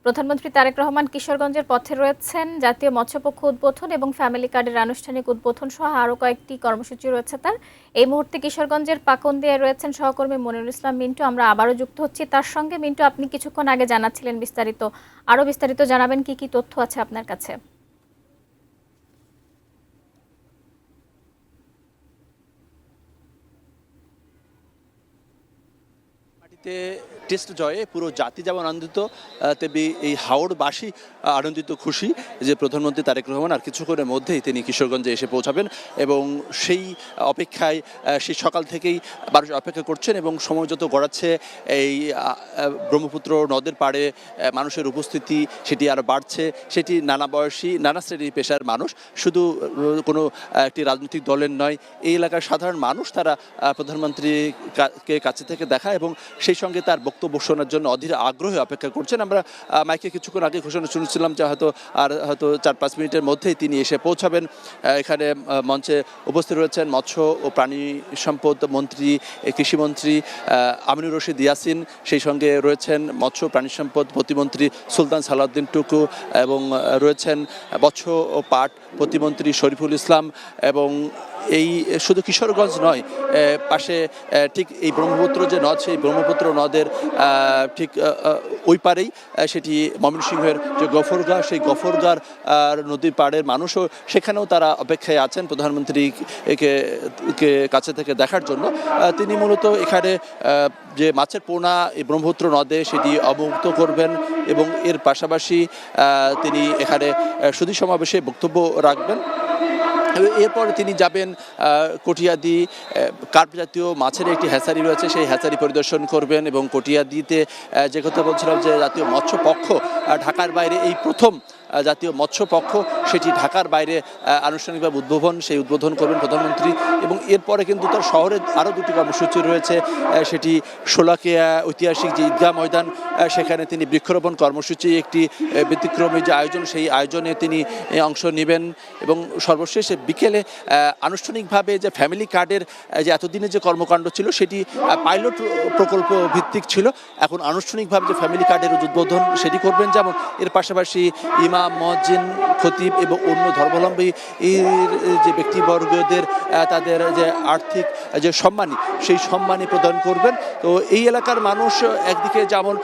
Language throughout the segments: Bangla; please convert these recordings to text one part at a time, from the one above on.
প্রধানমন্ত্রী তারেক রহমান কিশোরগঞ্জের পথে রয়েছেন। জাতীয় মৎস্যপক্ষ উদ্বোধন এবং ফ্যামিলি কার্ডের আনুষ্ঠানিক উদ্বোধন সহ আরও কয়েকটি কর্মসূচি রয়েছে তার। এই মুহূর্তে কিশোরগঞ্জের পাকন্দিয়ায় রয়েছেন সহকর্মী মনিরুল ইসলাম মিন্টু। আমরা আবারও যুক্ত হচ্ছি তার সঙ্গে। মিন্টু, আপনি কিছুক্ষণ আগে জানাচ্ছিলেন বিস্তারিত, আরও বিস্তারিত জানাবেন, কি কি তথ্য আছে আপনার কাছে? টেস্ট জয়ে পুরো জাতি যেমন আনন্দিত, তেমনি এই হাওড়বাসী আনন্দিত, খুশি যে প্রধানমন্ত্রী তারেক রহমান আর কিছুক্ষণের মধ্যেই তিনি কিশোরগঞ্জে এসে পৌঁছাবেন এবং সেই অপেক্ষায় সেই সকাল থেকেই মানুষ অপেক্ষা করছেন এবং সময় যত গড়াচ্ছে এই ব্রহ্মপুত্র নদের পাড়ে মানুষের উপস্থিতি সেটি আরও বাড়ছে। সেটি নানা বয়সী, নানা শ্রেণী পেশার মানুষ, শুধু কোনো একটি রাজনৈতিক দলের নয়, এই এলাকার সাধারণ মানুষ তারা প্রধানমন্ত্রীকে কাছে থেকে দেখা এবং সেই সঙ্গে তার বক্তব্য শোনার জন্য অধীর আগ্রহে অপেক্ষা করছেন। আমরা মাইকে কিছুক্ষণ আগে ঘোষণা শুনেছিলাম যে হয়তো 4-5 মিনিটের মধ্যেই তিনি এসে পৌঁছাবেন। এখানে মঞ্চে উপস্থিত রয়েছেন মৎস্য ও প্রাণী সম্পদ মন্ত্রী, কৃষিমন্ত্রী আমিনুর রশিদ ইয়াসিন, সেই সঙ্গে রয়েছেন মৎস্য প্রাণী সম্পদ প্রতিমন্ত্রী সুলতান সালাউদ্দিন টুকু এবং রয়েছেন মৎস্য ও পাট প্রতিমন্ত্রী শরীফুল ইসলাম। এবং এই শুধু কিশোরগঞ্জ নয়, পাশে ঠিক এই ব্রহ্মপুত্র যে নদ, সেই ব্রহ্মপুত্র নদের ঠিক ওই পারেই সেটি ময়মনসিংহের যে গফরগাঁ, সেই গফরগাঁর নদীর পাড়ের মানুষও সেখানেও তারা অপেক্ষায় আছেন প্রধানমন্ত্রীকে কাছে থেকে দেখার জন্য। তিনি মূলত এখানে যে মাছের পোনা এই ব্রহ্মপুত্র নদে সেটি অবমুক্ত করবেন এবং এর পাশাপাশি তিনি এখানে সুধী সমাবেশে বক্তব্য রাখবেন। এরপর তিনি যাবেন কটিয়াদি কার্প জাতীয় মাছের একটি হ্যাচারি রয়েছে, সেই হ্যাচারি পরিদর্শন করবেন এবং কটিয়াদিতে যে কথা বলছিলাম যে জাতীয় মৎস্য পক্ষ ঢাকার বাইরে এই প্রথম জাতীয় মৎস্য পক্ষ, সেটি ঢাকার বাইরে আনুষ্ঠানিকভাবে সেই উদ্বোধন করবেন প্রধানমন্ত্রী। এবং এরপরে কিন্তু তার শহরে আরও দুটি কর্মসূচি রয়েছে, সেটি শোলাকিয়া ঐতিহাসিক যে ঈদগাহ ময়দান, সেখানে তিনি বৃক্ষরোপণ কর্মসূচি একটি ব্যতিক্রমী যে আয়োজন, সেই আয়োজনে তিনি অংশ নেবেন। এবং সর্বশেষ বিকেলে আনুষ্ঠানিকভাবে যে ফ্যামিলি কার্ডের যে এতদিনের যে কর্মকাণ্ড ছিল সেটি পাইলট প্রকল্প ভিত্তিক ছিল, এখন আনুষ্ঠানিকভাবে যে ফ্যামিলি কার্ডের উদ্বোধন সেটি করবেন। যেমন এর পাশাপাশি ইমাম, মুয়াজ্জিন, খতিব এবং অন্য ধর্মাবলম্বী যে ব্যক্তিবর্গদের তাদের যে আর্থিক যে সম্মানী, সেই সম্মানী প্রদান করবেন। তো এই এলাকার মানুষ একদিকে যেমন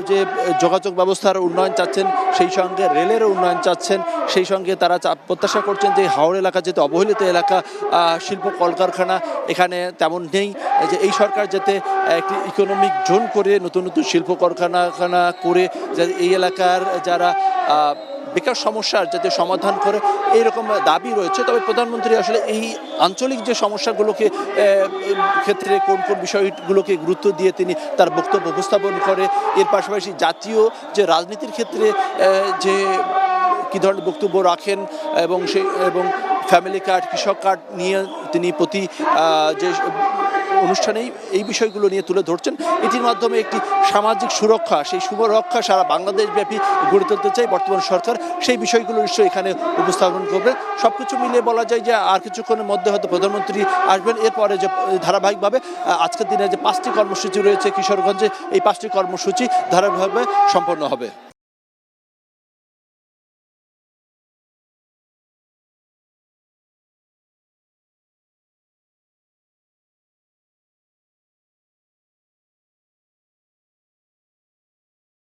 যে যোগাযোগ ব্যবস্থার উন্নয়ন চাচ্ছেন, সেই সঙ্গে রেলেরও উন্নয়ন চাচ্ছেন, সেই সঙ্গে তারা প্রত্যাশা করছেন যে হাওড় এলাকা যেহেতু অবহেলিত এলাকা, শিল্প কলকারখানা এখানে তেমন নেই, যে এই সরকার যাতে একটি ইকোনমিক জোন করে নতুন নতুন শিল্প কলকারখানা করে এই এলাকার যারা বেকার সমস্যার যাতে সমাধান করে, এইরকম দাবি রয়েছে। তবে প্রধানমন্ত্রী আসলে এই আঞ্চলিক যে সমস্যাগুলোকে ক্ষেত্রে কোন কোন বিষয়গুলোকে গুরুত্ব দিয়ে তিনি তার বক্তব্য উপস্থাপন করে, এর পাশাপাশি জাতীয় যে রাজনীতির ক্ষেত্রে যে কী ধরনের বক্তব্য রাখেন এবং ফ্যামিলি কার্ড, কৃষক কার্ড নিয়ে তিনি প্রতি যে অনুষ্ঠানেই এই বিষয়গুলো নিয়ে তুলে ধরছেন। এটির মাধ্যমে একটি সামাজিক সুরক্ষা, সেই সুরক্ষা সারা বাংলাদেশব্যাপী গড়ে তুলতে চাই বর্তমান সরকার, সেই বিষয়গুলো নিশ্চয়ই এখানে উপস্থাপন করবে। সব কিছু মিলিয়ে বলা যায় যে আর কিছুক্ষণের মধ্যে হয়তো প্রধানমন্ত্রী আসবেন। এরপরে যে ধারাবাহিকভাবে আজকের দিনে যে 5টি কর্মসূচি রয়েছে কিশোরগঞ্জে, এই 5টি কর্মসূচি ধারাবাহিকভাবে সম্পন্ন হবে।